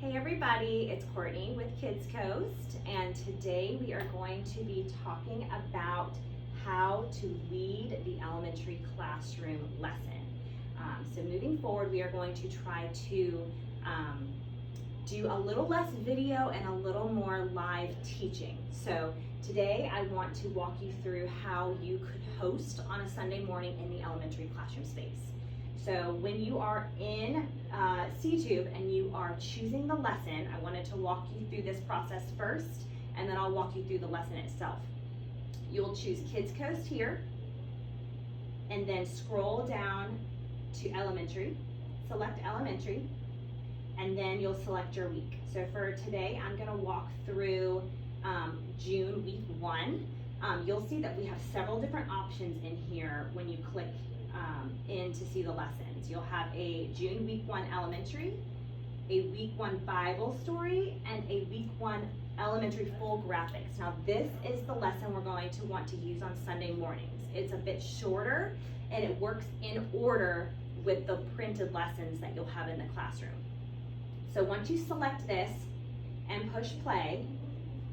Hey everybody, it's Courtney with Kidscoast, and today we are going to be talking about how to lead the elementary classroom lesson. So moving forward, we are going to try to do a little less video and a little more live teaching. So today I want to walk you through how you could host on a Sunday morning in the elementary classroom space. So when you are in C-Tube and you are choosing the lesson, I wanted to walk you through this process first, and then I'll walk you through the lesson itself. You'll choose Kidscoast here, and then scroll down to elementary, select elementary, and then you'll select your week. So for today, I'm gonna walk through June week 1. You'll see that we have several different options in here when you click in to see the lessons. You'll have a June week 1 elementary, a week 1 Bible story, and a week 1 elementary full graphics. Now this is the lesson we're going to want to use on Sunday mornings. It's a bit shorter and it works in order with the printed lessons that you'll have in the classroom. So once you select this and push play,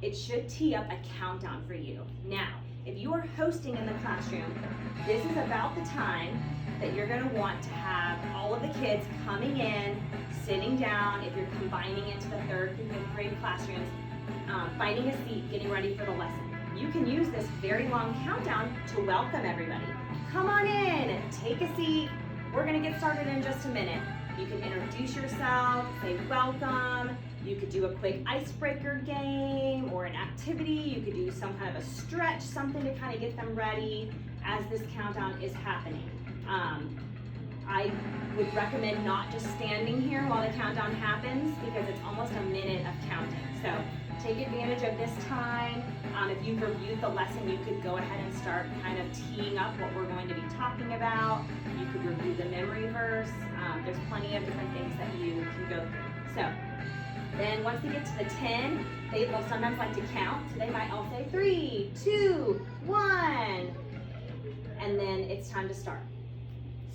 it should tee up a countdown for you. Now, if you are hosting in the classroom, this is about the time that you're gonna want to have all of the kids coming in, sitting down, if you're combining into the 3rd and 5th grade classrooms, finding a seat, getting ready for the lesson. You can use this very long countdown to welcome everybody. Come on in, take a seat. We're gonna get started in just a minute. You can introduce yourself, say welcome. You could do a quick icebreaker game or an activity. You could do some kind of a stretch, something to kind of get them ready as this countdown is happening. I would recommend not just standing here while the countdown happens because it's almost a minute of counting. So take advantage of this time. If you've reviewed the lesson, you could go ahead and start kind of teeing up what we're going to be talking about. You could review the memory verse. There's plenty of different things that you can go through. So then once we get to the 10, they will sometimes like to count. So they might all say 3, 2, 1. And then it's time to start.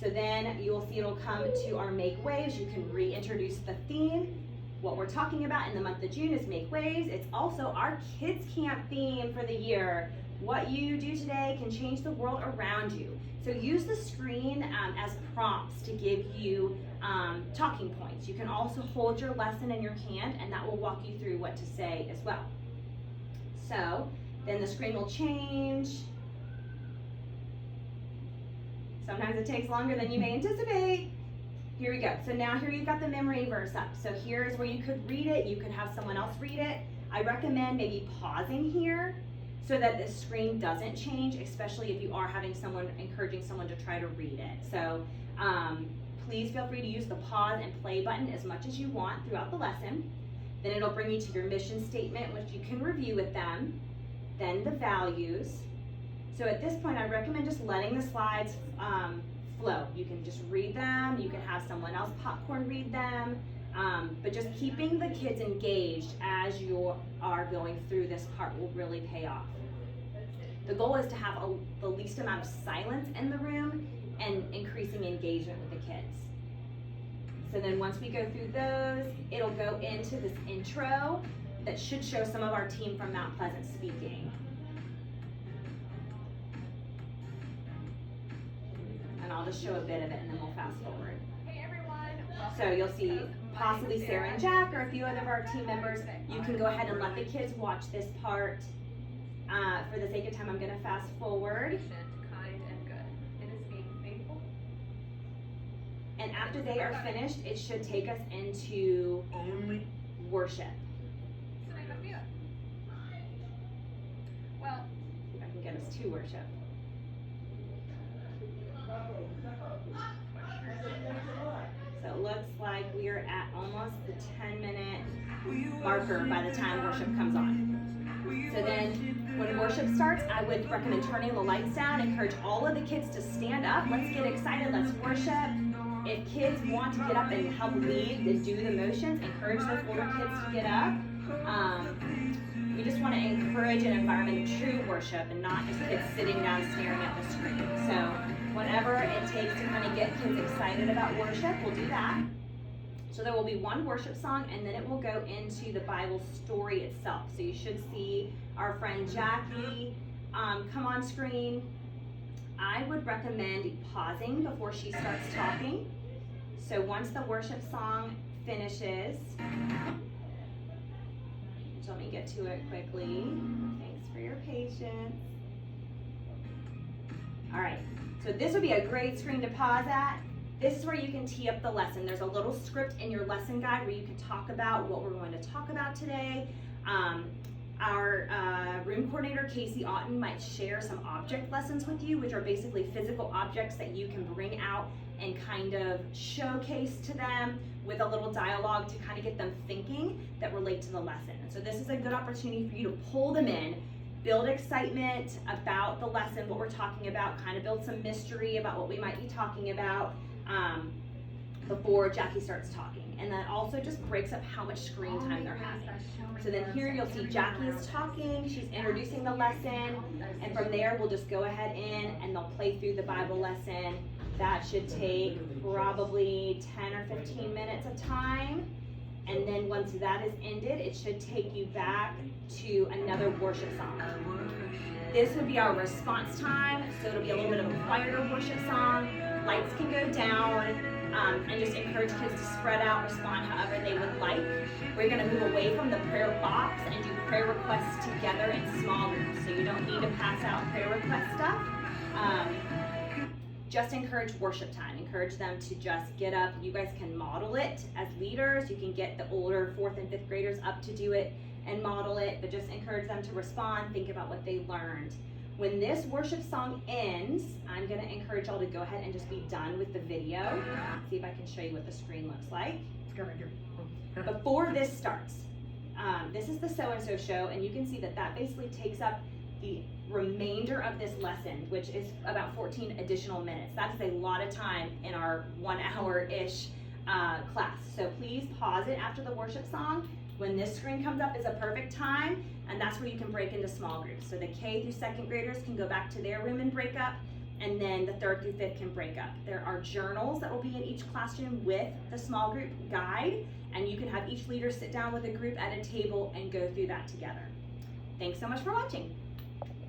So then you'll see it'll come to our Make Waves. You can reintroduce the theme. What we're talking about in the month of June is Make Waves. It's also our Kids Camp theme for the year. What you do today can change the world around you. So use the screen as prompts to give you talking points. You can also hold your lesson in your hand and that will walk you through what to say as well. So then the screen will change. Sometimes it takes longer than you may anticipate. Here we go. So now here you've got the memory verse up. So here's where you could read it. You could have someone else read it. I recommend maybe pausing here so that the screen doesn't change, especially if you are having someone, encouraging someone to try to read it. So please feel free to use the pause and play button as much as you want throughout the lesson. Then it'll bring you to your mission statement, which you can review with them. Then the values. So at this point, I recommend just letting the slides flow. You can just read them. You can have someone else popcorn read them. But just keeping the kids engaged as you are going through this part will really pay off. The goal is to have the least amount of silence in the room and increasing engagement with the kids. So then once we go through those, it'll go into this intro that should show some of our team from Mount Pleasant speaking. And I'll just show a bit of it and then we'll fast forward. Hey everyone. So you'll see possibly Sarah and Jack or a few other of our team members. You can go ahead and let the kids watch this part. For the sake of time, I'm going to fast forward. Kind and good. It is being faithful. And after they are finished, it should take us into worship. Well, See if I can get us to worship. So it looks like we are at almost the 10-minute marker by the time worship comes on. So then when worship starts, I would recommend turning the lights down, encourage all of the kids to stand up. Let's get excited, let's worship. If kids want to get up and help lead and do the motions, encourage those older kids to get up. We just want to encourage an environment of true worship and not just kids sitting down staring at the screen. So whatever it takes to kind of get kids excited about worship, we'll do that. So there will be one worship song, and then it will go into the Bible story itself. So you should see our friend Jackie come on screen. I would recommend pausing before she starts talking. So once the worship song finishes, let me get to it quickly. Thanks for your patience. All right, so this would be a great screen to pause at. This is where you can tee up the lesson. There's a little script in your lesson guide where you can talk about what we're going to talk about today. Our room coordinator, Casey Otten, might share some object lessons with you, which are basically physical objects that you can bring out and kind of showcase to them with a little dialogue to kind of get them thinking that relate to the lesson. And so this is a good opportunity for you to pull them in, build excitement about the lesson, what we're talking about, kind of build some mystery about what we might be talking about before Jackie starts talking. And that also just breaks up how much screen time they're having. So then here you'll see Jackie is talking, she's introducing the lesson, and from there we'll just go ahead in and they'll play through the Bible lesson. That should take probably 10 or 15 minutes of time. And then once that is ended, it should take you back to another worship song. This would be our response time, so it'll be a little bit of a quieter worship song. Lights can go down, and just encourage kids to spread out, respond however they would like. We're gonna move away from the prayer box and do prayer requests together in small groups, so you don't need to pass out prayer request stuff. Just encourage worship time. Encourage them to just get up. You guys can model it as leaders. You can get the older 4th and 5th graders up to do it and model it, but just encourage them to respond, think about what they learned. When this worship song ends, I'm gonna encourage y'all to go ahead and just be done with the video. See if I can show you what the screen looks like. Before this starts, this is the so-and-so show, and you can see that that basically takes up the remainder of this lesson, which is about 14 additional minutes. That is a lot of time in our 1 hour-ish class. So please pause it after the worship song. When this screen comes up is a perfect time, and that's where you can break into small groups. So the K through 2nd graders can go back to their room and break up, and then the 3rd through 5th can break up. There are journals that will be in each classroom with the small group guide, and you can have each leader sit down with a group at a table and go through that together. Thanks so much for watching.